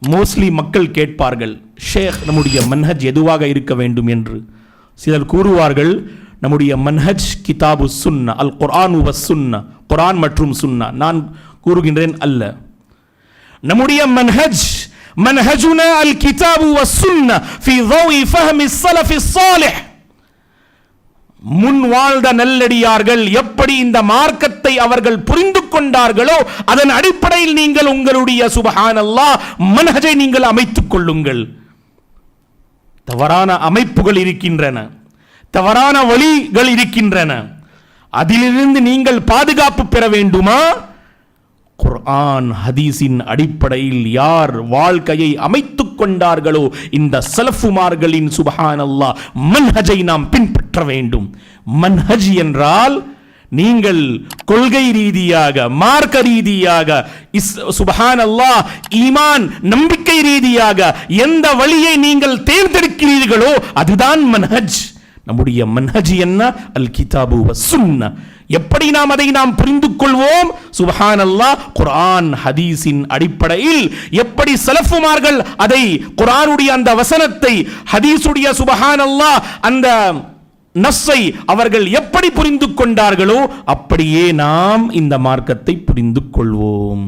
Mostly மக்கள் கேட்பார்கள், ஷேக் நம்முடைய மன்ஹஜ் எதுவாக இருக்க வேண்டும் என்று. சிலர் கூறுவார்கள், நம்முடைய மன்ஹஜ் கிதாபு சுன்னா, அல் குர்ஆன் வ சுன்னா, குர்ஆன் மற்றும் சுன்னா. நான் கூறுகின்றேன் அல்ல. நம்முடைய மன்ஹஜ் மன்ஹஜுனா அல் கிதாபு வ சுன்னா ஃபீ ضوء فهم السلف الصالح. முன் வாழ்ந்த நல்லடியார்கள் எப்படி இந்த மார்க்கத்தை அவர்கள் புரிந்து கொண்டார்களோ அதன் அடிப்படையில் நீங்கள் உங்களுடைய சுப்ஹானல்லாஹ் மன்ஹஜை நீங்கள் அமைத்துக் கொள்ளுங்கள். தவறான அமைப்புகள் இருக்கின்றன, தவறான வழிகள் இருக்கின்றன. அதிலிருந்து நீங்கள் பாதுகாப்பு பெற வேண்டுமா? குர்ஆன் ஹதீஸின் அடிப்படையில் யார் வாழ்க்கையை அமைத்துக் கொண்டார்களோ இந்த ஸலஃபுமார்களின் சுப்ஹானல்லாஹ் மன்ஹஜை நாம் பின்பற்ற வேண்டும். மன்ஹஜ் என்றால் நீங்கள் கொள்கை ரீதியாக, மார்க்க ரீதியாக, சுப்ஹானல்லாஹ் ஈமான் நம்பிக்கை ரீதியாக எந்த வழியை நீங்கள் தேர்ந்தெடுக்கிறீர்களோ அதுதான் மன்ஹஜ். நம்முடைய மன்ஹஜ் என்ன? அல் கிதாபு வ சுன்னா. எப்படி நாம் அதை புரிந்து கொள்வோம்? சுப்ஹானல்லாஹ் குர்ஆன் ஹதீஸின் அடிப்படையில் எப்படி ஸலஃபுமார்கள் அதை குர்ஆனுடைய அந்த வசனத்தை, ஹதீஸுடைய சுப்ஹானல்லாஹ் அந்த நஸ்ஸை அவர்கள் எப்படி புரிந்து கொண்டார்களோ அப்படியே நாம் இந்த மார்க்கத்தை புரிந்து கொள்வோம்.